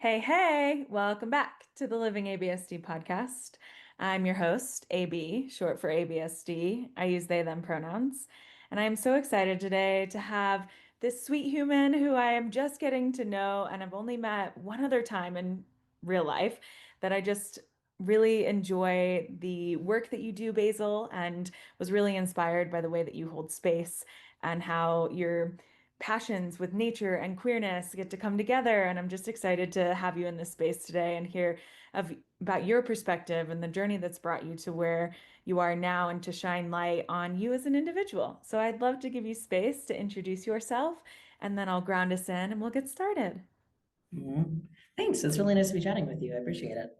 Hey, hey, welcome back to the Living ABSD podcast. I'm your host, AB, short for ABSD. I use they, them pronouns. And I'm so excited today to have this sweet human who I am just getting to know and I've only met one other time in real life that I just really enjoy the work that you do, Basil, and was really inspired by the way that you hold space and how you're passions with nature and queerness get to come together. And I'm just excited to have you in this space today and hear about your perspective and the journey that's brought you to where you are now and to shine light on you as an individual. So I'd love to give you space to introduce yourself and then I'll ground us in and we'll get started. Mhm. Thanks. It's really nice to be chatting with you. I appreciate it.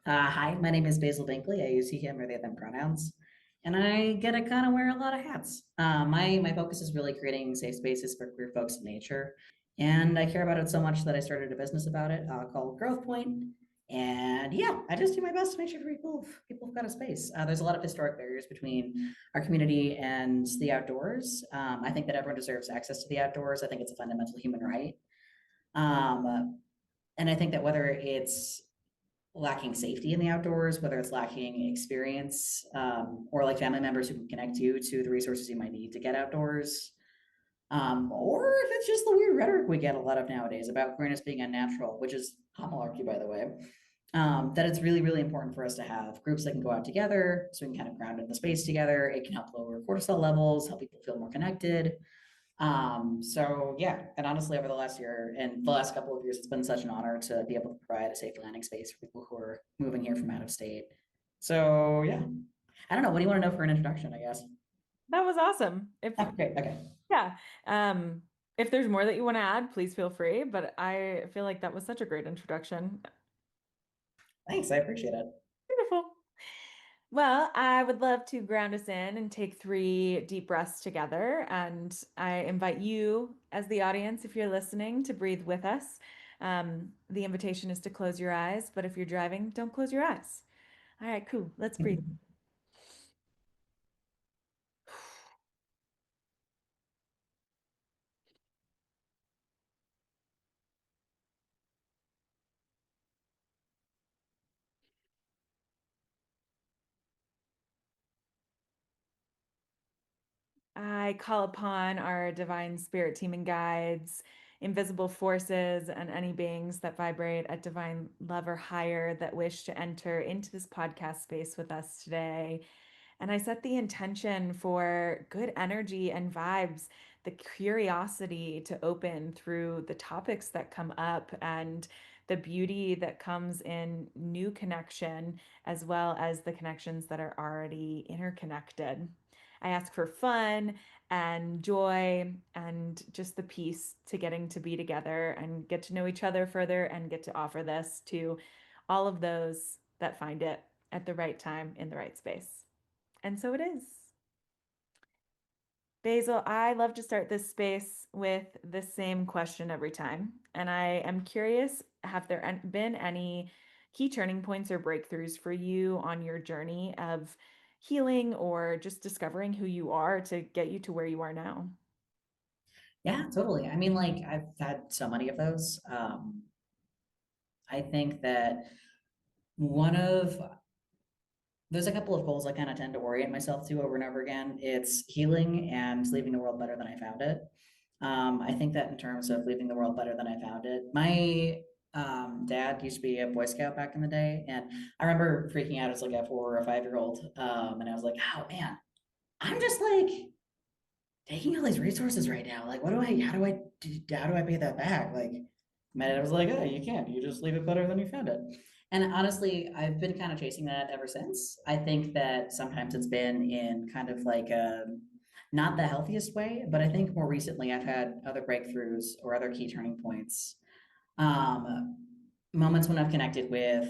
Hi, my name is Basil Binkley. I use he, him, or they, them pronouns, and I get to kind of wear a lot of hats. My focus is really creating safe spaces for queer folks in nature, and I care about it so much that I started a business about it called Growth Point. And yeah, I just do my best to make sure people have got a space. There's a lot of historic barriers between our community and the outdoors. I think that everyone deserves access to the outdoors. I think it's a fundamental human right. Um, and I think that whether it's lacking safety in the outdoors, whether it's lacking experience, or like family members who can connect you to the resources you might need to get outdoors, or if it's just the weird rhetoric we get a lot of nowadays about queerness being unnatural, which is hot malarkey, by the way, that it's really, really important for us to have groups that can go out together so we can kind of ground in the space together. It can help lower cortisol levels, help people feel more connected. So yeah, and honestly, over the last year and the last couple of years, it's been such an honor to be able to provide a safe landing space for people who are moving here from out of state. So yeah, I don't know. What do you want to know for an introduction, I guess? That was awesome. Oh, great. Okay. Yeah, um, if there's more that you want to add, please feel free. But I feel like that was such a great introduction. Thanks. I appreciate it. Beautiful. Well, I would love to ground us in and take three deep breaths together. And I invite you, as the audience, if you're listening, to breathe with us. The invitation is to close your eyes, but if you're driving, don't close your eyes. All right, cool. Let's breathe. I call upon our divine spirit team and guides, invisible forces, and any beings that vibrate at divine love or higher that wish to enter into this podcast space with us today. And I set the intention for good energy and vibes, the curiosity to open through the topics that come up and the beauty that comes in new connection, as well as the connections that are already interconnected. I ask for fun and joy and just the peace to getting to be together and get to know each other further and get to offer this to all of those that find it at the right time in the right space. And so it is. Basil, I love to start this space with the same question every time. And I am curious, have there been any key turning points or breakthroughs for you on your journey of healing or just discovering who you are to get you to where you are now? Yeah, totally. I mean, like I've had so many of those. I think that one of there's a couple of goals I kind of tend to orient myself to over and over again. It's healing and leaving the world better than I found it. I think that in terms of leaving the world better than I found it, my dad used to be a Boy Scout back in the day, and I remember freaking out as like a 4 or 5 year old, and I was like, "Oh man, I'm just like taking all these resources right now. Like, what do I? How do I pay that back?" Like, my dad was like, "Oh, you can't. You just leave it better than you found it." And honestly, I've been kind of chasing that ever since. I think that sometimes it's been in kind of like a not the healthiest way, but I think more recently I've had other breakthroughs or other key turning points. Moments when I've connected with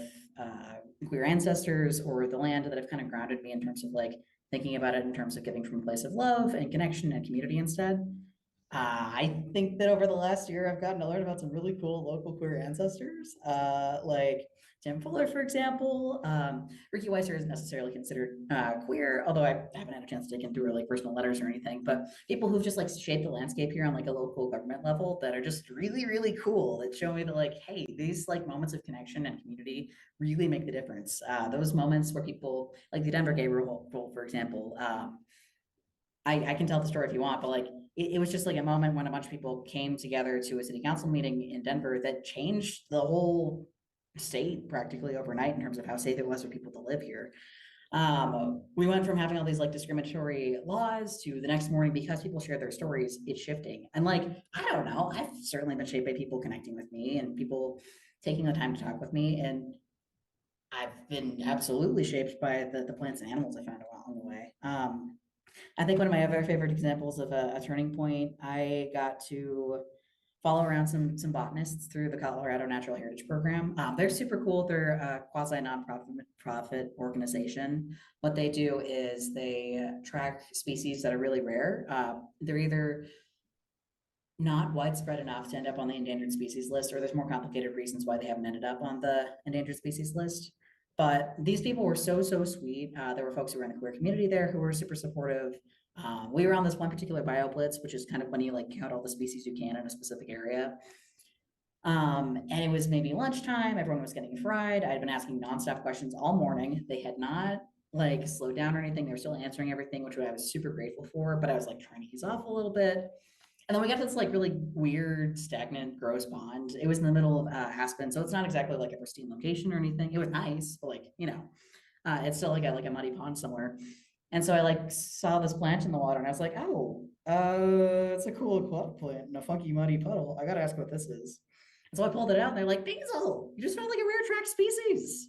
queer ancestors or the land that have kind of grounded me in terms of like thinking about it in terms of giving from a place of love and connection and community instead. I think that over the last year, I've gotten to learn about some really cool local queer ancestors, like Tim Fuller, for example. Ricky Weiser isn't necessarily considered queer, although I haven't had a chance to dig into her like personal letters or anything. But people who've just like shaped the landscape here on like a local government level that are just really, really cool. That show me that like, hey, these like moments of connection and community really make the difference. Those moments where people like the Denver Gay Rule, for example. I can tell the story if you want, but like it was just like a moment when a bunch of people came together to a city council meeting in Denver that changed the whole state practically overnight in terms of how safe it was for people to live here. We went from having all these like discriminatory laws to the next morning because people share their stories, it's shifting. And like, I don't know, I've certainly been shaped by people connecting with me and people taking the time to talk with me. And I've been absolutely shaped by the plants and animals I found along the way. I think one of my other favorite examples of a turning point, I got to follow around some botanists through the Colorado Natural Heritage Program. They're super cool. They're a quasi nonprofit organization. What they do is they track species that are really rare. They're either not widespread enough to end up on the endangered species list, or there's more complicated reasons why they haven't ended up on the endangered species list. But these people were so sweet. There were folks who were in the queer community there who were super supportive. We were on this one particular BioBlitz, which is kind of when you like count all the species you can in a specific area. And it was maybe lunchtime. Everyone was getting fried. I had been asking nonstop questions all morning. They had not like slowed down or anything. They were still answering everything, which I was super grateful for. But I was like trying to ease off a little bit. And then we got this like really weird, stagnant, gross pond. It was in the middle of Aspen, so it's not exactly like a pristine location or anything. It was nice, but like it's still like a muddy pond somewhere. And so I like saw this plant in the water, and I was like, oh, it's a cool aquatic plant in a funky muddy puddle. I gotta ask what this is. And so I pulled it out, and they're like, Basil, you just found like a rare track species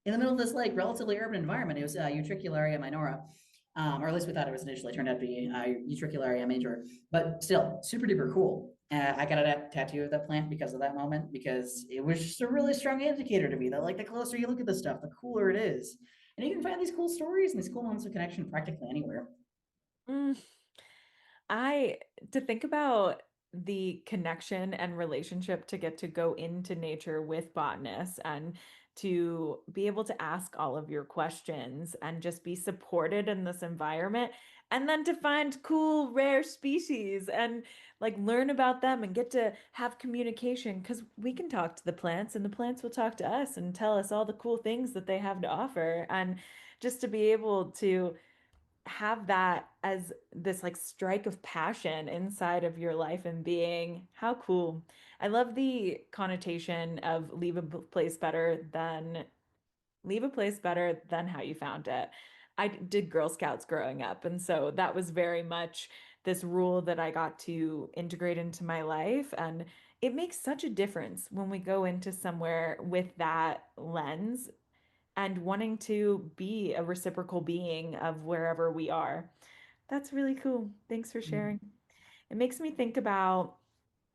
in the middle of this like relatively urban environment. It was Utricularia minora, or at least we thought it was initially. Turned out to be Utricularia major, but still super duper cool. I got a tattoo of that plant because of that moment, because it was just a really strong indicator to me that like the closer you look at this stuff, the cooler it is. And you can find these cool stories and these cool moments of connection practically anywhere. Mm, I to think about the connection and relationship to get to go into nature with botanists and to be able to ask all of your questions and just be supported in this environment and then to find cool rare species and like learn about them and get to have communication because we can talk to the plants and the plants will talk to us and tell us all the cool things that they have to offer and just to be able to have that as this like strike of passion inside of your life and being. How cool. I love the connotation of leave a place better than how you found it. I did Girl Scouts growing up, and so that was very much this rule that I got to integrate into my life. And it makes such a difference when we go into somewhere with that lens and wanting to be a reciprocal being of wherever we are. That's really cool. Thanks for sharing. It makes me think about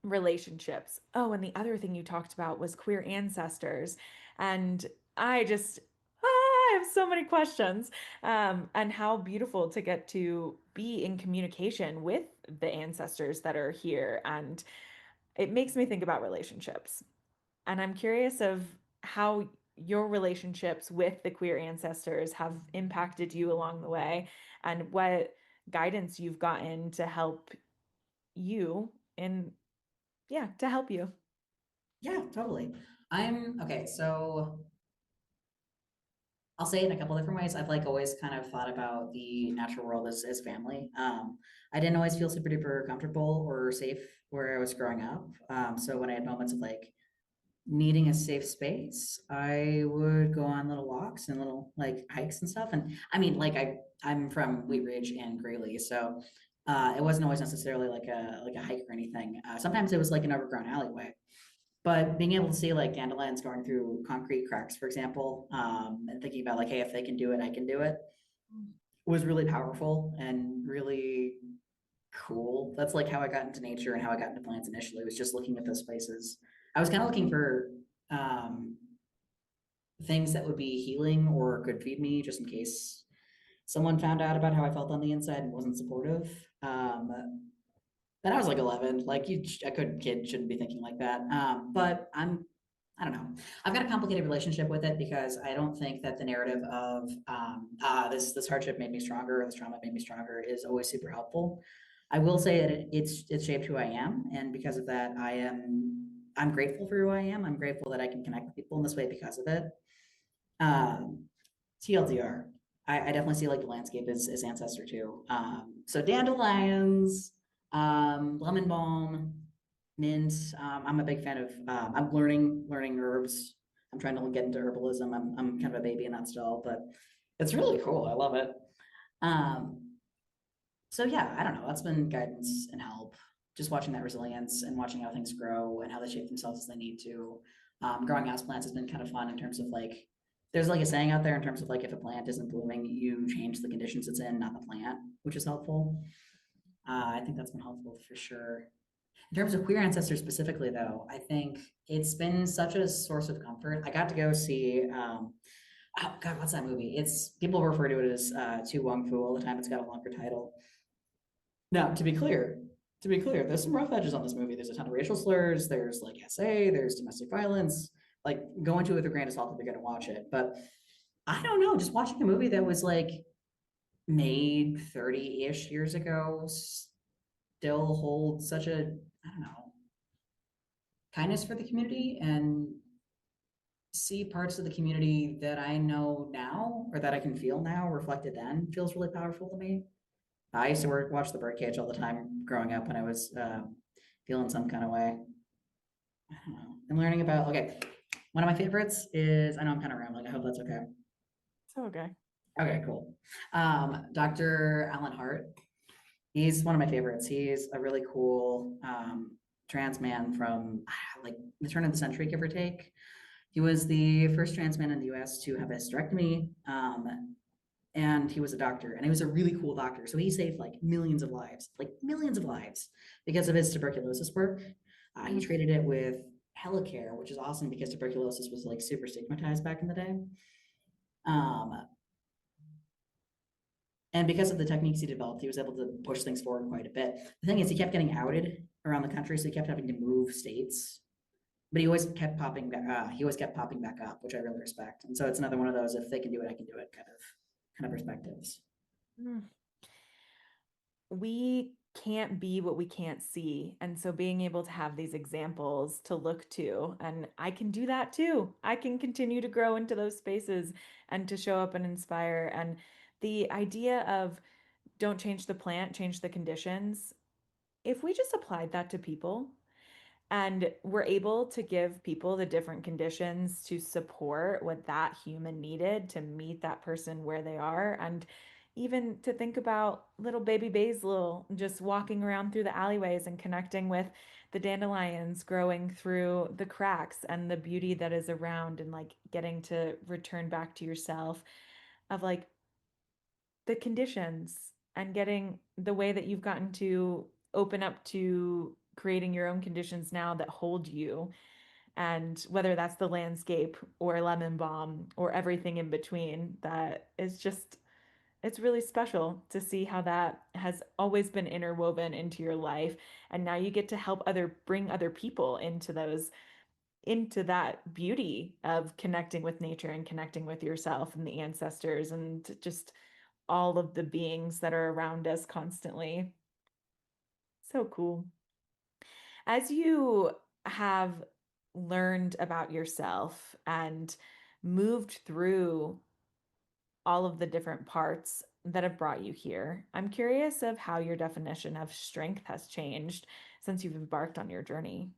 relationships. Oh, and the other thing you talked about was queer ancestors. And I just, I have so many questions. And how beautiful to get to be in communication with the ancestors that are here. And it makes me think about relationships. And I'm curious of how your relationships with the queer ancestors have impacted you along the way and what guidance you've gotten to help you in, yeah, to help you. Yeah, totally. I'm okay. So I'll say it in a couple different ways. I've like always kind of thought about the natural world as family. I didn't always feel super duper comfortable or safe where I was growing up. So when I had moments of like needing a safe space, I would go on little walks and little like hikes and stuff. And I mean, like I'm from Wheat Ridge and Greeley, so it wasn't always necessarily like a hike or anything. Sometimes it was like an overgrown alleyway. But being able to see like dandelions going through concrete cracks, for example, and thinking about like, hey, if they can do it, I can do it, was really powerful and really cool. That's like how I got into nature and how I got into plants initially, was just looking at those places. I was kind of looking for um, things that would be healing or could feed me just in case someone found out about how I felt on the inside and wasn't supportive. And I was like 11. Like a good kid shouldn't be thinking like that. But I don't know. I've got a complicated relationship with it because I don't think that the narrative of this hardship made me stronger, or this trauma made me stronger is always super helpful. I will say that it's shaped who I am, and because of that, I'm grateful for who I am. I'm grateful that I can connect with people in this way because of it. Um, TLDR. I definitely see like the landscape as ancestor too. So dandelions, lemon balm, mint. I'm a big fan of. I'm learning herbs. I'm trying to get into herbalism. I'm kind of a baby in that still, but it's really cool. I love it. Um, so yeah, I don't know. That's been guidance and help. Just watching that resilience and watching how things grow and how they shape themselves as they need to. Growing houseplants has been kind of fun in terms of like, there's like a saying out there in terms of like, if a plant isn't blooming, you change the conditions it's in, not the plant, which is helpful. I think that's been helpful for sure. In terms of queer ancestors specifically, though, I think it's been such a source of comfort. I got to go see, oh God, what's that movie? It's people refer to it as Tu Wong Fu all the time. It's got a longer title. Now, to be clear, there's some rough edges on this movie. There's a ton of racial slurs. There's like SA. There's domestic violence. Like, go into it with a grain of salt if you're gonna watch it. But I don't know. Just watching a movie that was like made 30-ish years ago still holds such a, I don't know, kindness for the community, and see parts of the community that I know now or that I can feel now reflected then feels really powerful to me. I used to watch the Birdcage all the time growing up when I was feeling some kind of way. I don't know. I'm learning about, okay, one of my favorites is, I know I'm kind of rambling. I hope that's okay. So okay. Okay, cool. Dr. Alan Hart. He's one of my favorites. He's a really cool trans man from like the turn of the century, give or take. He was the first trans man in the US to have a hysterectomy. And he was a doctor, and he was a really cool doctor. So he saved like millions of lives because of his tuberculosis work. He treated it with helicare, which is awesome because tuberculosis was like super stigmatized back in the day. Um, and because of the techniques he developed, he was able to push things forward quite a bit. The thing is, he kept getting outed around the country, so he kept having to move states. But he always kept popping back. He always kept popping back up, which I really respect. And so it's another one of those, if they can do it, I can do it kind of perspectives. Mm. We can't be what we can't see. And so being able to have these examples to look to, and I can do that too. I can continue to grow into those spaces and to show up and inspire. And the idea of don't change the plant, change the conditions. If we just applied that to people, and we're able to give people the different conditions to support what that human needed to meet that person where they are. And even to think about little baby Basil just walking around through the alleyways and connecting with the dandelions growing through the cracks and the beauty that is around, and like getting to return back to yourself of like the conditions and getting the way that you've gotten to open up to creating your own conditions now that hold you. And whether that's the landscape or lemon balm or everything in between, that is just, it's really special to see how that has always been interwoven into your life. And now you get to help bring other people into into that beauty of connecting with nature and connecting with yourself and the ancestors and just all of the beings that are around us constantly. So cool. As you have learned about yourself and moved through all of the different parts that have brought you here, I'm curious of how your definition of strength has changed since you've embarked on your journey.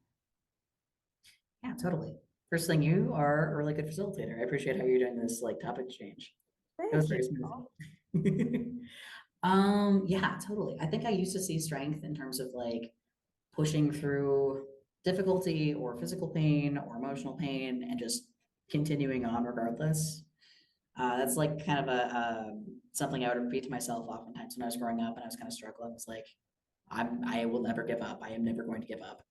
Yeah, totally. First thing, you are a really good facilitator. I appreciate how you're doing this like topic exchange. It was Thank you. very smooth. Yeah, totally. I think I used to see strength in terms of like pushing through difficulty or physical pain or emotional pain and just continuing on regardless. That's like kind of a something I would repeat to myself oftentimes when I was growing up and I was kind of struggling. It's like I will never give up. I am never going to give up.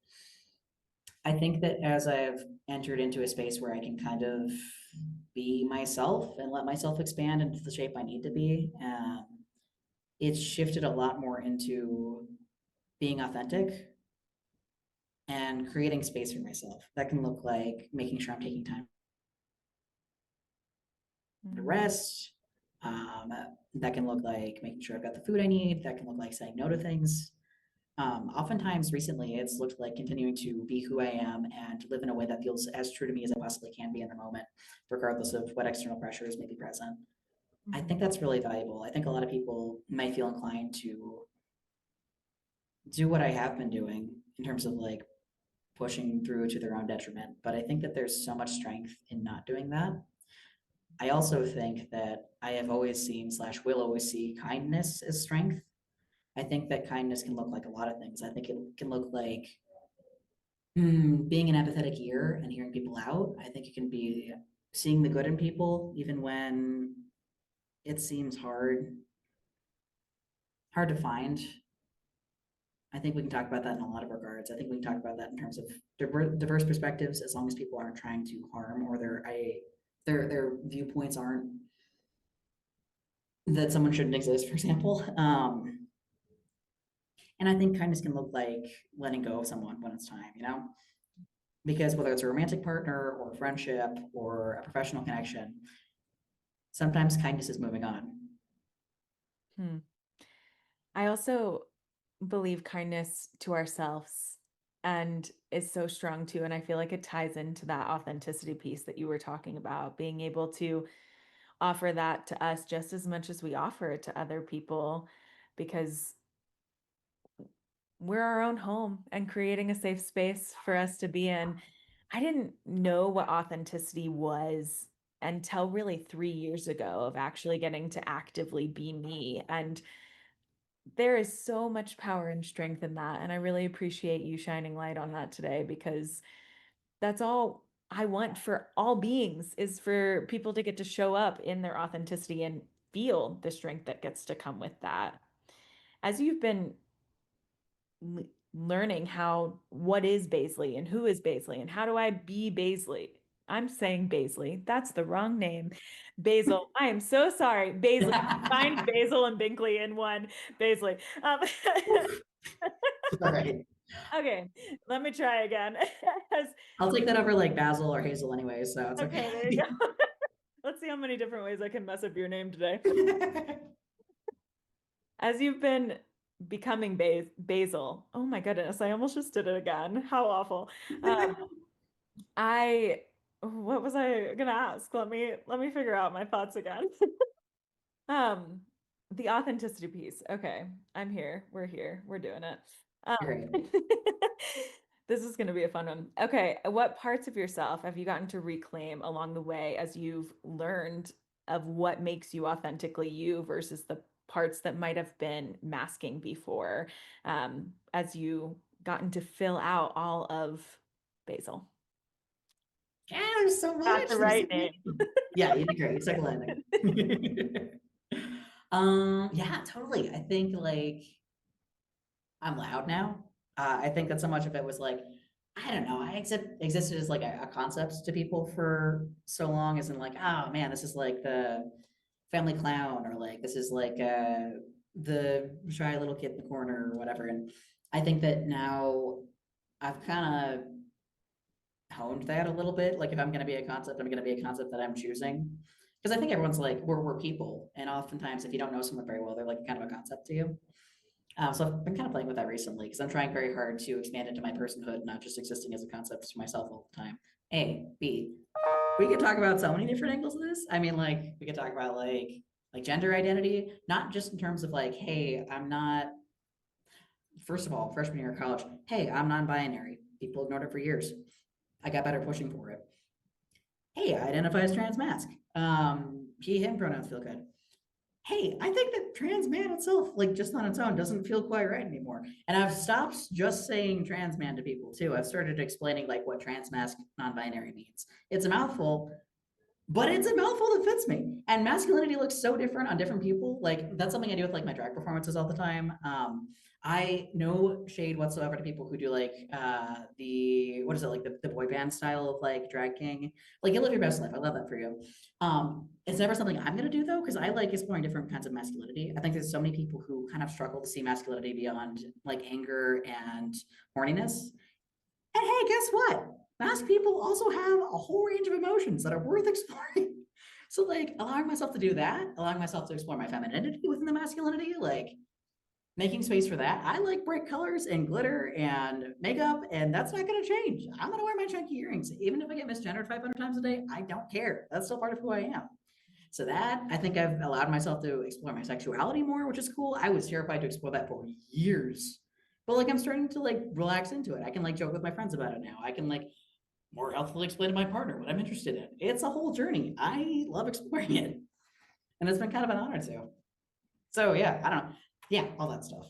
I think that as I've entered into a space where I can kind of be myself and let myself expand into the shape I need to be, it's shifted a lot more into being authentic and creating space for myself. That can look like making sure I'm taking time to Mm, rest. Um, that can look like making sure I've got the food I need. That can look like saying no to things. Oftentimes recently, it's looked like continuing to be who I am and live in a way that feels as true to me as I possibly can be in the moment, regardless of what external pressures may be present. I mhm, think that's really valuable. I think a lot of people might feel inclined to do what I have been doing in terms of like pushing through to their own detriment. But I think that there's so much strength in not doing that. I also think that I have always seen slash will always see kindness as strength. I think that kindness can look like a lot of things. I think it can look like being an empathetic ear and hearing people out. I think it can be seeing the good in people, even when it seems hard to find. I think we can talk about that in a lot of regards. I think we can talk about that in terms of diverse perspectives, as long as people aren't trying to harm or their viewpoints aren't that someone shouldn't exist, for example. And I think kindness can look like letting go of someone when it's time, you know? Because whether it's a romantic partner or a friendship or a professional connection, sometimes kindness is moving on. hmm. I also believe kindness to ourselves and is so strong too. And I feel like it ties into that authenticity piece that you were talking about, being able to offer that to us just as much as we offer it to other people, because we're our own home and creating a safe space for us to be in. I didn't know what authenticity was until really 3 years ago of actually getting to actively be me. And there is so much power and strength in that. And I really appreciate you shining light on that today, because that's all I want for all beings, is for people to get to show up in their authenticity and feel the strength that gets to come with that. As you've been learning what is Baisley and who is Baisley and how do I be Baisley? I'm saying Baisley. That's the wrong name. Basil. I am so sorry. Baisley. Find Basil and Binkley in one. Baisley. All right. Okay, let me try again. As, I'll take that over like Basil or Hazel anyway, so it's okay, there you okay. go. Let's see how many different ways I can mess up your name today. As you've been becoming Basil, oh my goodness, I almost just did it again. How awful. Um, I what was I gonna ask? Let me figure out my thoughts again. Um, the authenticity piece. Okay, I'm here. We're here. We're doing it. Great. This is gonna be a fun one. Okay, what parts of yourself have you gotten to reclaim along the way as you've learned of what makes you authentically you versus the parts that might have been masking before, as you gotten to fill out all of Basil? Yeah, there's so Got much. the There's so right name. many. Yeah, you did great. You took a landing. Yeah, totally. I think like I'm loud now. I think that so much of it was like, I don't know, existed as like a concept to people for so long, as in like, oh man, this is like the family clown, or like this is like the shy little kid in the corner or whatever. And I think that now I've kind of honed that a little bit. Like if I'm going to be a concept, I'm going to be a concept that I'm choosing. Because I think everyone's like, we're people. And oftentimes, if you don't know someone very well, they're like kind of a concept to you. So I've been kind of playing with that recently because I'm trying very hard to expand into my personhood, not just existing as a concept to myself all the time. A, B. We could talk about so many different angles of this. I mean, like we could talk about like gender identity, not just in terms of like, hey, I'm not. First of all, freshman year of college, hey, I'm non-binary. People ignored it for years. I got better pushing for it. Hey, I identify as trans mask. He, him pronouns feel good. Hey, I think that trans man itself, like just on its own, doesn't feel quite right anymore. And I've stopped just saying trans man to people too. I've started explaining like what trans mask non-binary means. It's a mouthful, but it's a mouthful that fits me. And masculinity looks so different on different people. Like that's something I do with like my drag performances all the time. I no shade whatsoever to people who do like the what is it like the boy band style of like drag king. Like you live your best life. I love that for you. It's never something I'm gonna do though, because I like exploring different kinds of masculinity. I think there's so many people who kind of struggle to see masculinity beyond like anger and horniness. And hey, guess what? Masked people also have a whole range of emotions that are worth exploring. So, like, allowing myself to do that, allowing myself to explore my femininity within the masculinity, like making space for that. I like bright colors and glitter and makeup, and that's not going to change. I'm going to wear my chunky earrings. Even if I get misgendered 500 times a day, I don't care. That's still part of who I am. So that I think I've allowed myself to explore my sexuality more, which is cool. I was terrified to explore that for years. But like I'm starting to like relax into it. I can like joke with my friends about it now. I can like more healthfully explain to my partner what I'm interested in. It's a whole journey. I love exploring it. And it's been kind of an honor to. So yeah, I don't know. Yeah, all that stuff.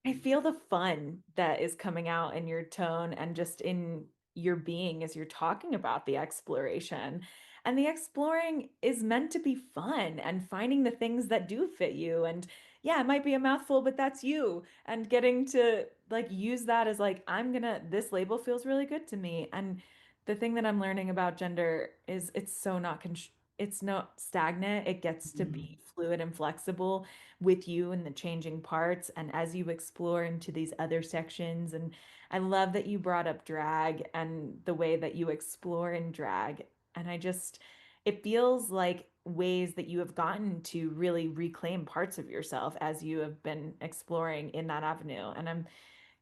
I feel the fun that is coming out in your tone and just in your being as you're talking about the exploration. And the exploring is meant to be fun and finding the things that do fit you. And yeah, it might be a mouthful, but that's you. And getting to like use that as like, this label feels really good to me. And the thing that I'm learning about gender is it's not stagnant. It gets to Mhm. be fluid and flexible with you and the changing parts and as you explore into these other sections. And I love that you brought up drag and the way that you explore in drag. And it feels like ways that you have gotten to really reclaim parts of yourself as you have been exploring in that avenue. And I'm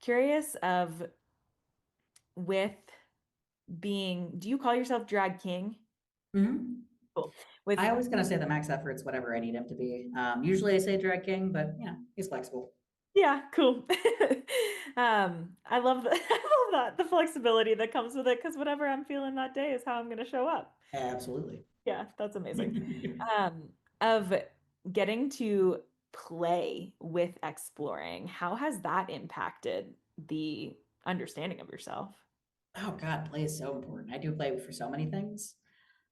curious of with do you call yourself drag king? Mhm. Cool. With I always gonna say that max effort's whatever I need him to be. Usually I say drag king, but he's flexible. Yeah, cool. I love I love that the flexibility that comes with it because whatever I'm feeling that day is how I'm going to show up. Absolutely. Yeah, that's amazing. Of getting to play with exploring, how has that impacted the understanding of yourself? Oh God, play is so important. I do play for so many things.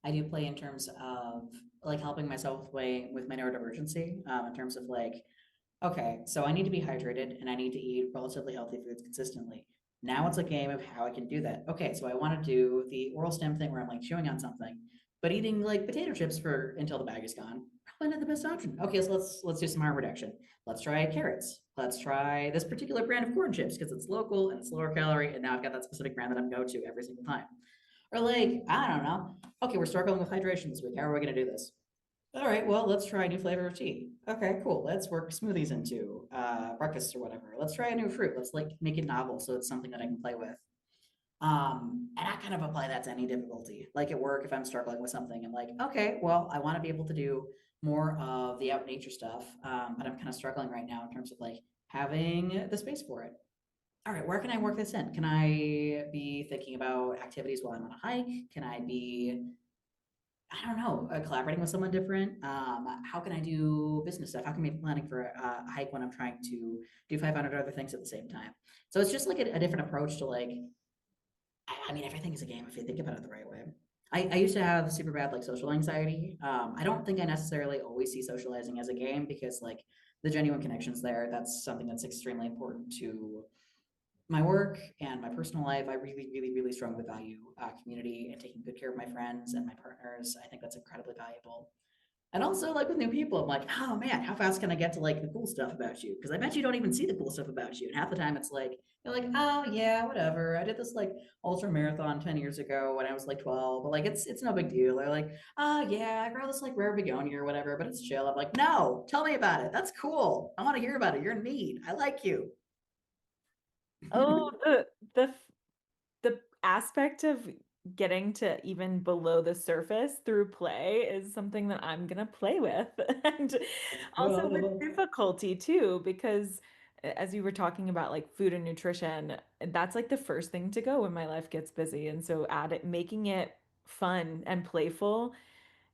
I do play in terms of like helping myself with play with my neurodivergency, in terms of like, okay, so I need to be hydrated and I need to eat relatively healthy foods consistently. Now it's a game of how I can do that. Okay, so I want to do the oral stim thing where I'm like chewing on something, but eating like potato chips for until the bag is gone, probably not the best option. Okay, so let's do some harm reduction. Let's try carrots. Let's try this particular brand of corn chips because it's local and it's lower calorie, and now I've got that specific brand that I'm go to every single time. Or like, I don't know. Okay, we're struggling with hydration this week. How are we going to do this? All right, well, let's try a new flavor of tea. Okay, cool. Let's work smoothies into breakfast or whatever. Let's try a new fruit. Let's like make it novel so it's something that I can play with. And I kind of apply that to any difficulty. Like at work, if I'm struggling with something, I'm like, okay, well, I want to be able to do more of the out nature stuff, but I'm kind of struggling right now in terms of like having the space for it. All right, where can I work this in? Can I be thinking about activities while I'm on a hike? Can I be, I don't know, collaborating with someone different? How can I do business stuff? How can I be planning for a hike when I'm trying to do 500 other things at the same time? So it's just like a different approach to like, I mean, everything is a game if you think about it the right way. I used to have super bad like social anxiety. I don't think I necessarily always see socializing as a game because like the genuine connections there, that's something that's extremely important to my work and my personal life. I really, really, really strongly value community and taking good care of my friends and my partners. I think that's incredibly valuable. And also, like with new people, I'm like, oh man, how fast can I get to like the cool stuff about you? Because I bet you don't even see the cool stuff about you. And half the time it's like, you're like, oh yeah, whatever. I did this like ultra marathon 10 years ago when I was like 12, but like it's no big deal. Or like, oh yeah, I grow this like rare begonia or whatever, but it's chill. I'm like, no, tell me about it. That's cool. I want to hear about it. You're neat. I like you. Oh, the the aspect of getting to even below the surface through play is something that I'm gonna play with. And Let's also with go. difficulty too, because as you were talking about like food and nutrition, that's like the first thing to go when my life gets busy. And so making it fun and playful,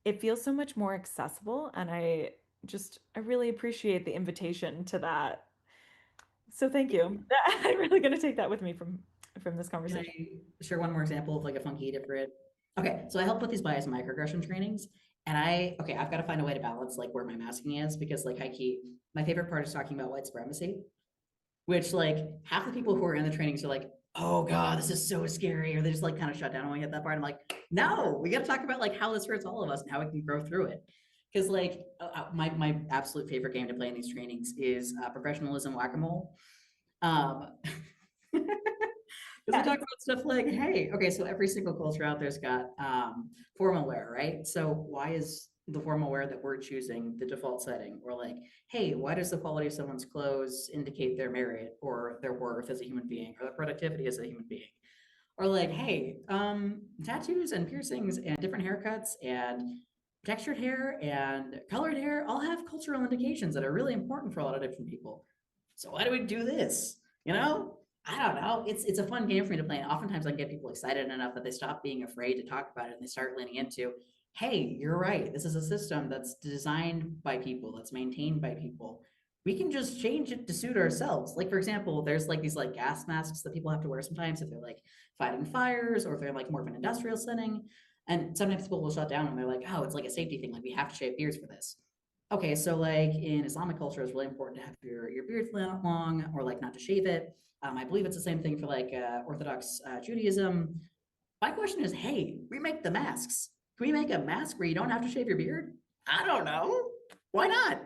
it feels so much more accessible. And I really appreciate the invitation to that. So thank you. I'm really gonna take that with me from this Can I conversation. share one more example of like a funky different? Okay, so I help with these bias and microaggression trainings. And I've got to find a way to balance like where my masking is because like high key, my favorite part is talking about white supremacy, which like half the people who are in the trainings are like, oh God, this is so scary. Or they just like kind of shut down when we hit that part. I'm like, no, we got to talk about like how this hurts all of us and how we can grow through it. Because like my absolute favorite game to play in these trainings is professionalism whack-a-mole. Um, because we Yes. talk about stuff like, hey, okay, so every single culture out there's got formal wear, right? So why is the formal wear that we're choosing the default setting? Or like, hey, why does the quality of someone's clothes indicate their merit or their worth as a human being or their productivity as a human being? Or like, hey, tattoos and piercings and different haircuts and textured hair and colored hair all have cultural indications that are really important for a lot of different people. So why do we do this? You know? I don't know. It's a fun game for me to play. And oftentimes I can get people excited enough that they stop being afraid to talk about it and they start leaning into, hey, you're right. This is a system that's designed by people, that's maintained by people. We can just change it to suit ourselves. Like, for example, there's like these like gas masks that people have to wear sometimes if they're like fighting fires or if they're like more of an industrial setting. And sometimes people will shut down and they're like, oh, it's like a safety thing. Like we have to shave beards for this. Okay, so like in Islamic culture, it's really important to have your beard long or like not to shave it. I believe it's the same thing for like Orthodox Judaism. My question is, hey, remake the masks. Can we make a mask where you don't have to shave your beard? I don't know. Why not?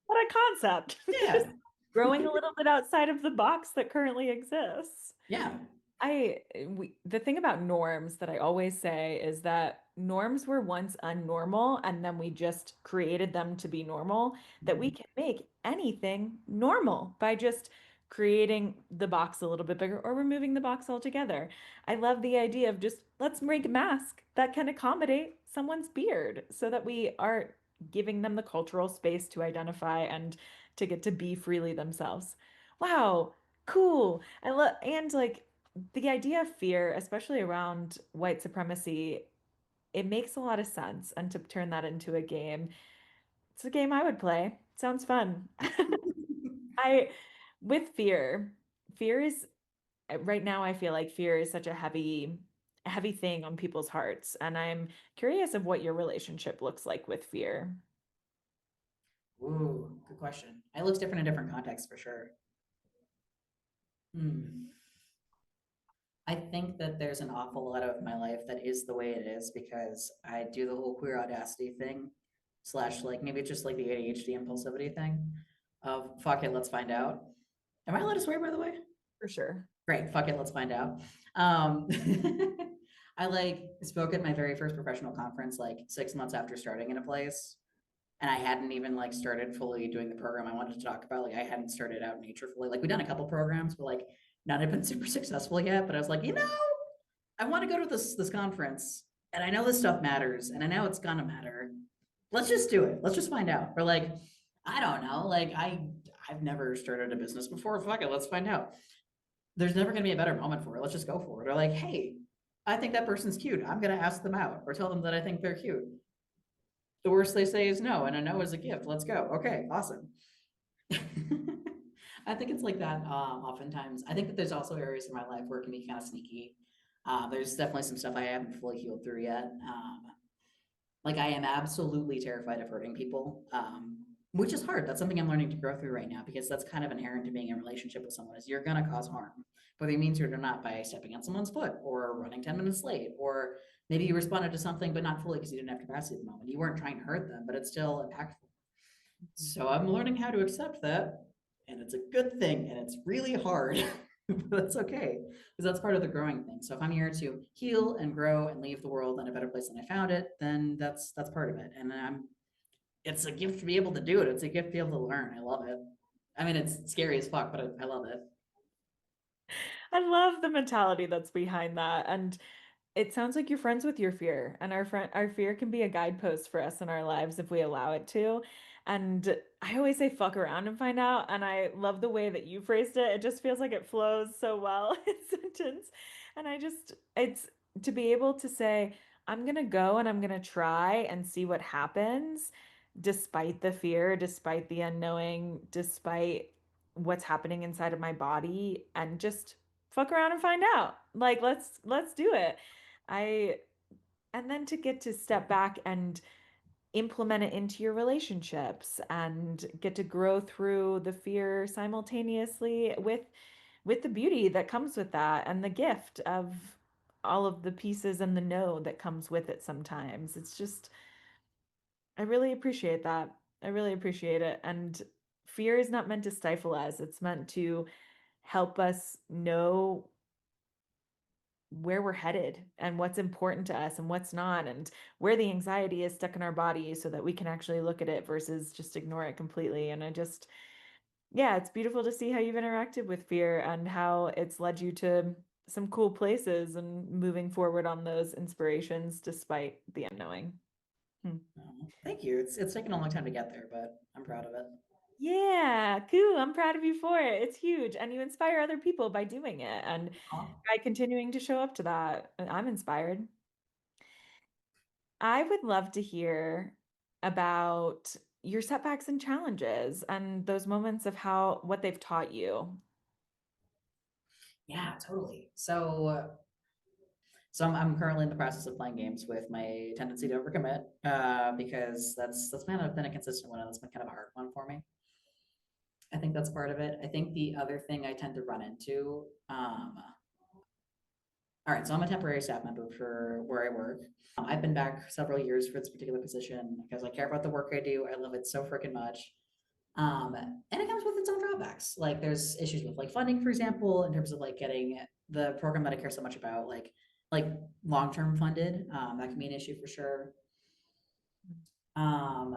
What a concept. Just Yeah, growing a little bit outside of the box that currently exists. yeah. The thing about norms that I always say is that norms were once unnormal and then we just created them to be normal, that we Mhm. can make anything normal by just creating the box a little bit bigger or removing the box altogether. I love the idea of just let's make a mask that can accommodate someone's beard so that we are giving them the cultural space to identify and to get to be freely themselves. Wow, cool. I love and like the idea of fear, especially around white supremacy, it makes a lot of sense. And to turn that into a game, it's a game I would play. Sounds fun. I, with fear is right now, I feel like fear is such a heavy thing on people's hearts. And I'm curious of what your relationship looks like with fear. Ooh, good question. It looks different in different contexts for sure. Hmm. I think that there's an awful lot of my life that is the way it is because I do the whole queer audacity thing, slash, like maybe it's just like the ADHD impulsivity thing of fuck it, let's find out. Am I allowed to swear, by the way? For sure. Great, fuck it, let's find out. Um, I like spoke at my very first professional conference like 6 months after starting in a place, and I hadn't even like started fully doing the program I wanted to talk about. Like I hadn't started out nature fully. Like we've done a couple programs, but like none had been super successful yet. But I was like, I want to go to this conference, and I know this stuff matters, and I know it's gonna matter. Let's just do it. Let's just find out. Or like, I don't know. Like I've never started a business before. Fuck it, let's find out. There's never gonna be a better moment for it. Let's just go for it. Or like, hey, I think that person's cute. I'm gonna ask them out or tell them that I think they're cute. The worst they say is no, and a no is a gift. Let's go. Okay, awesome. I think it's like that oftentimes. I think that there's also areas in my life where it can be kind of sneaky. There's definitely some stuff I haven't fully healed through yet. Like I am absolutely terrified of hurting people, which is hard. That's something I'm learning to grow through right now because that's kind of inherent to being in a relationship with someone is you're gonna cause harm, whether you mean to or not by stepping on someone's foot or running 10 minutes late, or maybe you responded to something but not fully because you didn't have capacity at the moment. You weren't trying to hurt them, but it's still impactful. So I'm learning how to accept that, and it's a good thing, and it's really hard, but that's okay because that's part of the growing thing. So if I'm here to heal and grow and leave the world in a better place than I found it, then that's part of it. And it's a gift to be able to do it. It's a gift to be able to learn. I love it. I mean, it's scary as fuck, but I love it. I love the mentality that's behind that. And it sounds like you're friends with your fear, and our fear can be a guidepost for us in our lives if we allow it to. And I always say fuck around and find out, and I love the way that you phrased it. It just feels like it flows so well in sentence. And it's to be able to say, I'm gonna go and I'm gonna try and see what happens, despite the fear, despite the unknowing, despite what's happening inside of my body, and just fuck around and find out. Like let's do it. I And then to get to step back and implement it into your relationships and get to grow through the fear simultaneously with the beauty that comes with that and the gift of all of the pieces and the no that comes with it sometimes. It's just I really appreciate that. I really appreciate it. And fear is not meant to stifle us. It's meant to help us know where we're headed and what's important to us and what's not, and where the anxiety is stuck in our body so that we can actually look at it versus just ignore it completely. And yeah, it's beautiful to see how you've interacted with fear and how it's led you to some cool places and moving forward on those inspirations despite the unknowing. Hmm. Thank you. It's taken a long time to get there, but I'm proud of it. Yeah, cool. I'm proud of you for it. It's huge. And you inspire other people by doing it and Aw. by continuing to show up to that. And I'm inspired. I would love to hear about your setbacks and challenges and those moments of how what they've taught you. Yeah, totally. So I'm currently in the process of playing games with my tendency to overcommit, because that's kind of been a consistent one, and that's been kind of a hard one for me. I think that's part of it. I think the other thing I tend to run into, all right, so I'm a temporary staff member for where I work. I've been back several years for this particular position because I care about the work I do. I love it so freaking much. And it comes with its own drawbacks. Like there's issues with like funding, for example, in terms of like getting the program that I care so much about, like long-term funded. That can be an issue for sure. Um,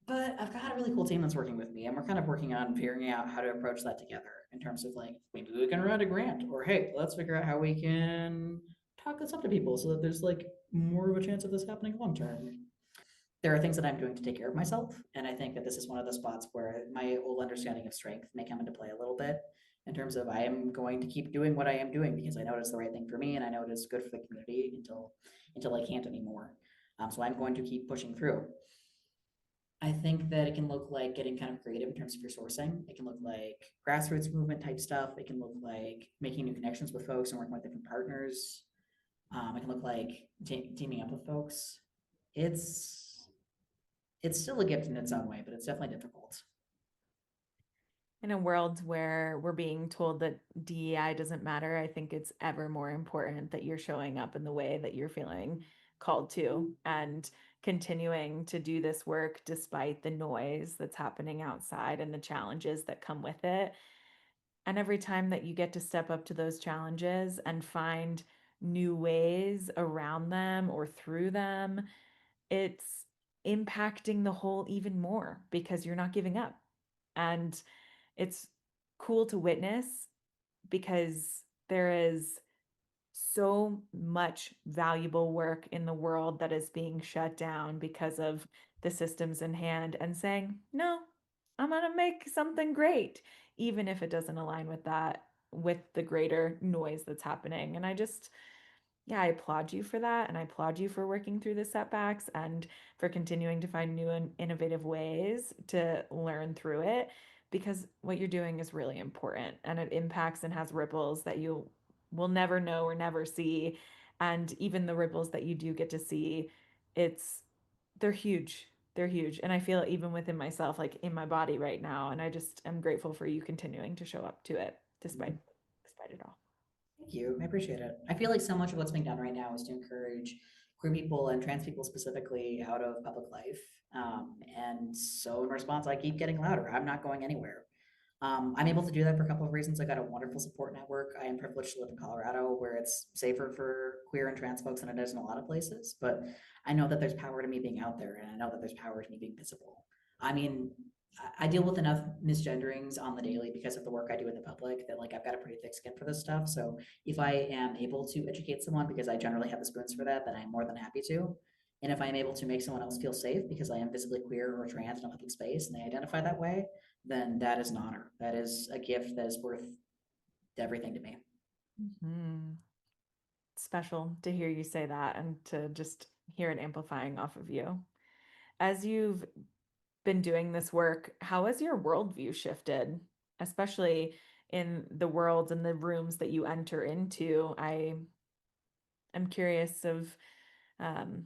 but I've got a really cool team that's working with me, and we're kind of working on figuring out how to approach that together in terms of like maybe we can write a grant, or hey, let's figure out how we can talk this up to people so that there's like more of a chance of this happening long term. There are things that I'm doing to take care of myself. And I think that this is one of the spots where my old understanding of strength may come into play a little bit in terms of I am going to keep doing what I am doing because I know it's the right thing for me and I know it is good for the community until I can't anymore. So I'm going to keep pushing through. I think that it can look like getting kind of creative in terms of your sourcing. It can look like grassroots movement type stuff. It can look like making new connections with folks and working with different partners. It can look like teaming up with folks. It's it's still a gift in its own way, but it's definitely difficult. In a world where we're being told that DEI doesn't matter, I think it's ever more important that you're showing up in the way that you're feeling called to and continuing to do this work despite the noise that's happening outside and the challenges that come with it. And every time that you get to step up to those challenges and find new ways around them or through them, it's impacting the whole even more because you're not giving up. And it's cool to witness because there is so much valuable work in the world that is being shut down because of the systems in hand and saying, no, I'm going to make something great, even if it doesn't align with that, with the greater noise that's happening. And yeah, I applaud you for that. And I applaud you for working through the setbacks and for continuing to find new and innovative ways to learn through it because what you're doing is really important and it impacts and has ripples that you will never know or never see. And even the ripples that you do get to see, it's they're huge. They're huge. And I feel it even within myself, like in my body right now. And I just am grateful for you continuing to show up to it despite it all. Thank you. I appreciate it. I feel like so much of what's being done right now is to encourage queer people and trans people specifically out of public life. And so in response, I keep getting louder. I'm not going anywhere. I'm able to do that for a couple of reasons. I got a wonderful support network. I am privileged to live in Colorado, where it's safer for queer and trans folks than it is in a lot of places. But I know that there's power to me being out there, and I know that there's power to me being visible. I mean, I deal with enough misgenderings on the daily because of the work I do in the public that like I've got a pretty thick skin for this stuff. So if I am able to educate someone because I generally have the spoons for that, then I'm more than happy to. And if I'm able to make someone else feel safe because I am visibly queer or trans in a public space and they identify that way, then that is an honor. That is a gift that is worth everything to me. Mhm. Special to hear you say that and to just hear it amplifying off of you. As you've been doing this work, how has your worldview shifted, especially in the worlds and the rooms that you enter into? I am curious of Um,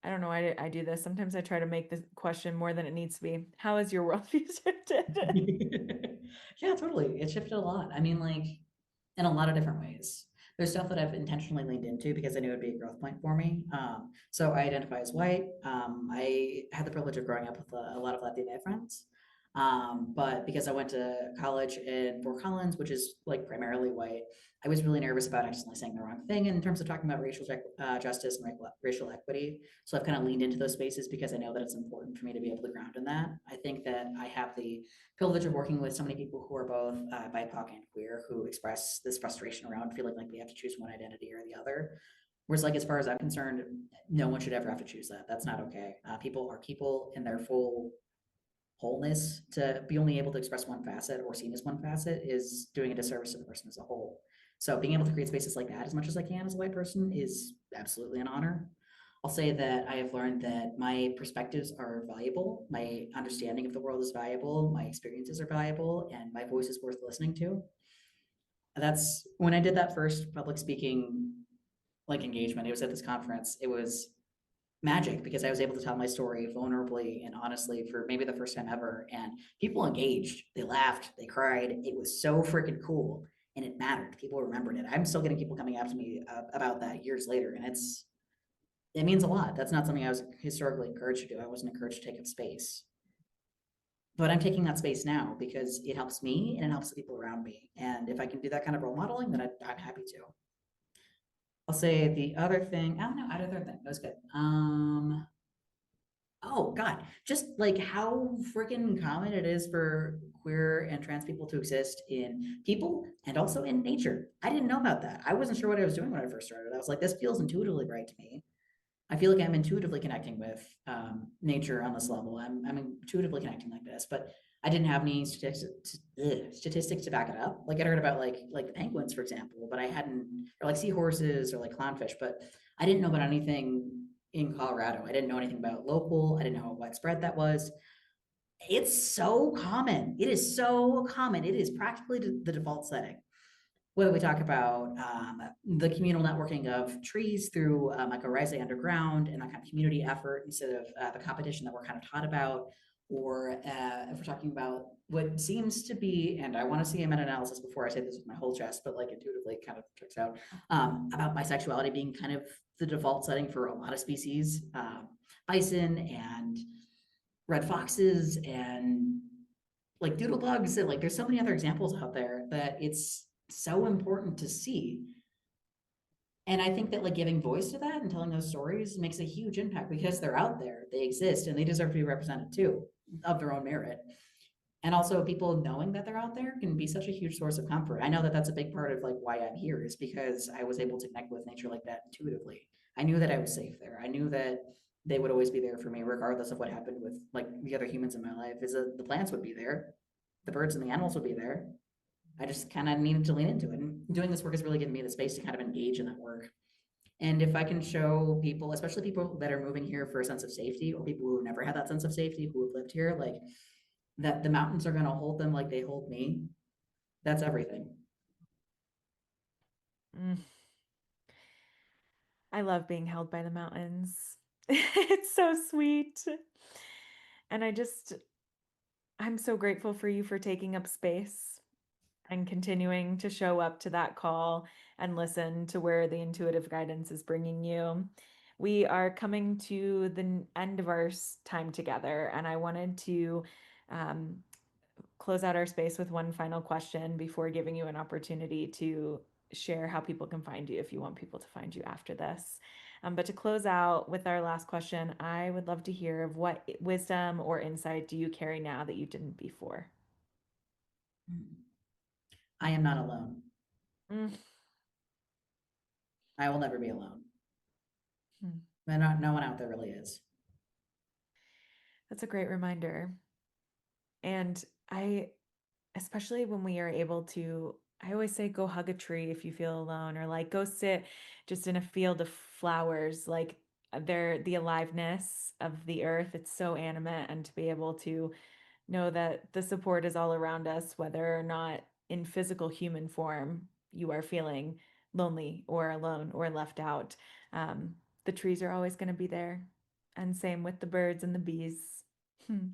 I don't know why I do this. Sometimes I try to make the question more than it needs to be. How has your worldview shifted? Yeah, totally. It shifted a lot. I mean, like, in a lot of different ways. There's stuff that I've intentionally leaned into because I knew it'd be a growth point for me. So I identify as white. I had the privilege of growing up with a lot of Latina friends. But because I went to college in Fort Collins, which is like primarily white, I was really nervous about accidentally saying the wrong thing in terms of talking about justice and racial equity. So I've kind of leaned into those spaces because I know that it's important for me to be able to ground in that. I think that I have the privilege of working with so many people who are both BIPOC and queer who express this frustration around feeling like we have to choose one identity or the other. Whereas, like, as far as I'm concerned, no one should ever have to choose that. That's not okay. People are people in their full wholeness. To be only able to express one facet or seen as one facet is doing a disservice to the person as a whole. So being able to create spaces like that as much as I can as a white person is absolutely an honor. I'll say that I have learned that my perspectives are valuable, my understanding of the world is valuable, my experiences are valuable, and my voice is worth listening to. That's when I did that first public speaking like engagement. It was at this conference. It was magic because I was able to tell my story vulnerably and honestly for maybe the first time ever. And people engaged, they laughed, they cried. It was so freaking cool. And it mattered. People remembered it. I'm still getting people coming up to me about that years later. And it means a lot. That's not something I was historically encouraged to do. I wasn't encouraged to take up space. But I'm taking that space now because it helps me and it helps the people around me. And if I can do that kind of role modeling, then I'm happy to. I'll say the other thing. Oh no, other thing. That was good. Oh God, just like how freaking common it is for queer and trans people to exist in people and also in nature. I didn't know about that. I wasn't sure what I was doing when I first started. I was like, this feels intuitively right to me. I feel like I'm intuitively connecting with nature on this level. I'm intuitively connecting like this, but I didn't have any statistics to back it up. Like I'd heard about like the penguins, for example, but I hadn't, or like seahorses or like clownfish, but I didn't know about anything in Colorado. I didn't know anything about local. I didn't know how widespread that was. It's so common. It is so common. It is practically the default setting whether we talk about the communal networking of trees through like a Rise Underground and that kind of community effort instead of the competition that we're kind of taught about, or if we're talking about what seems to be, and I want to see a meta-analysis before I say this with my whole chest, but like intuitively it kind of checks out, about bisexuality being kind of the default setting for a lot of species, bison and red foxes and like doodlebugs and like there's so many other examples out there that it's so important to see. And I think that like giving voice to that and telling those stories makes a huge impact because they're out there, they exist, and they deserve to be represented too, of their own merit. And also people knowing that they're out there can be such a huge source of comfort. I know that that's a big part of like why I'm here is because I was able to connect with nature like that intuitively. I knew that I was safe there. I knew that they would always be there for me regardless of what happened with like the other humans in my life. Is that the plants would be there, the birds and the animals would be there. I just kind of needed to lean into it. And doing this work has really given me the space to kind of engage in that work. And if I can show people, especially people that are moving here for a sense of safety or people who never had that sense of safety, who have lived here, like that the mountains are going to hold them like they hold me, that's everything. Mm, I love being held by the mountains. It's so sweet. And I'm so grateful for you for taking up space and continuing to show up to that call and listen to where the intuitive guidance is bringing you. We are coming to the end of our time together, and I wanted to um, close out our space with one final question before giving you an opportunity to share how people can find you if you want people to find you after this. But to close out with our last question, I would love to hear of what wisdom or insight do you carry now that you didn't before? I am not alone. Mm. I will never be alone. Hmm. And not, no one out there really is. That's a great reminder. And especially when we are able to, I always say go hug a tree if you feel alone, or like go sit just in a field of flowers. Like they're the aliveness of the earth. It's so animate, and to be able to know that the support is all around us, whether or not in physical human form you are feeling lonely or alone or left out. The trees are always going to be there. And same with the birds and the bees. Hmm.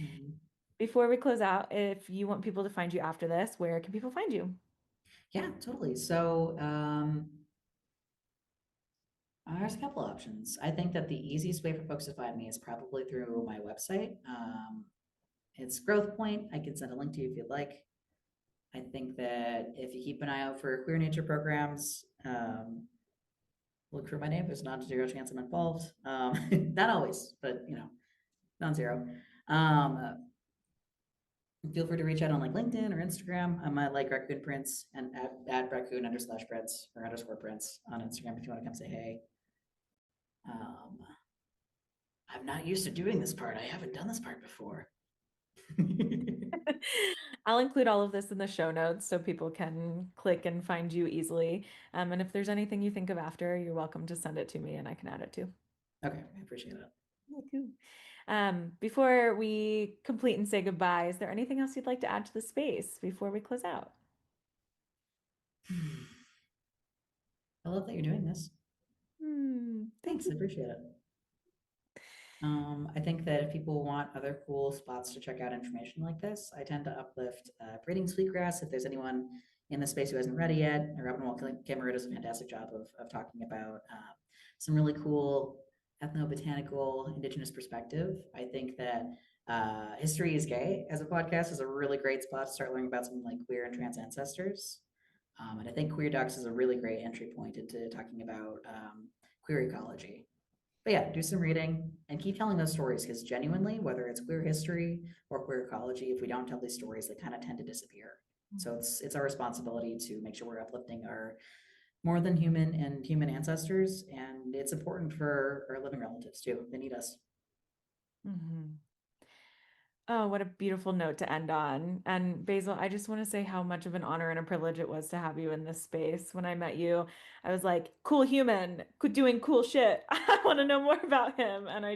Mhm. Before we close out, if you want people to find you after this, where can people find you? Yeah, totally. So, there's a couple options. I think that the easiest way for folks to find me is probably through my website. It's Growth Point. I can send a link to you if you'd like. I think that if you keep an eye out for queer nature programs, look for my name. There's not a zero chance I'm involved. Not always, but non-zero. Um, Feel free to reach out on like LinkedIn or Instagram. I'm at like raccoon prints and at raccoon underslash prints or underscore prints on Instagram if you want to come say hey. Um, I'm not used to doing this part. I haven't done this part before. I'll include all of this in the show notes so people can click and find you easily. And if there's anything you think of after, you're welcome to send it to me and I can add it too. Okay, I appreciate it. Yeah, cool. Before we complete and say goodbye, is there anything else you'd like to add to the space before we close out? I love that you're doing this. Thank Thanks, you. I appreciate it. I think that if people want other cool spots to check out information like this, I tend to uplift breeding sweetgrass. If there's anyone in the space who hasn't read it yet, Robin Wall Kimmerer does a fantastic job of talking about some really cool ethnobotanical indigenous perspective. I think that History is Gay as a podcast is a really great spot to start learning about some like queer and trans ancestors. And I think Queer Ducks is a really great entry point into talking about queer ecology. But yeah, do some reading and keep telling those stories because genuinely, whether it's queer history or queer ecology, if we don't tell these stories, they kind of tend to disappear. So it's our responsibility to make sure we're uplifting our more than human and human ancestors, and it's important for our living relatives too. They need us. Mhm. Oh, what a beautiful note to end on. And Basil, I just want to say how much of an honor and a privilege it was to have you in this space. When I met you, I was like, cool human, doing cool shit. I want to know more about him. And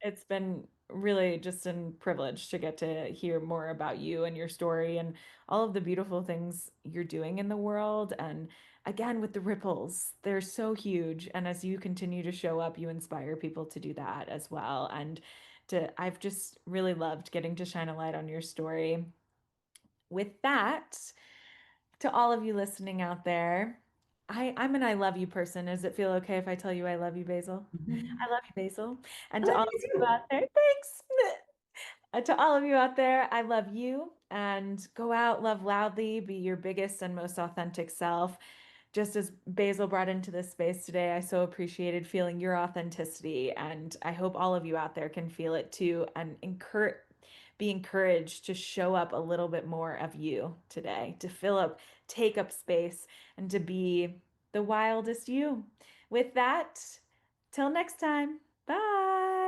it's been really just a privilege to get to hear more about you and your story and all of the beautiful things you're doing in the world. And again, with the ripples, they're so huge. And as you continue to show up, you inspire people to do that as well. And I've just really loved getting to shine a light on your story. With that, to all of you listening out there, I'm an I love you person. Does it feel okay if I tell you I love you, Basil? Mhm. I love you, Basil. And I to love all of you you out too. there, thanks. To all of you out there, I love you and go out, love loudly, be your biggest and most authentic self. Just as Basil brought into this space today, I so appreciated feeling your authenticity. And I hope all of you out there can feel it too and be encouraged to show up a little bit more of you today, to take up space, and to be the wildest you. With that, till next time, bye.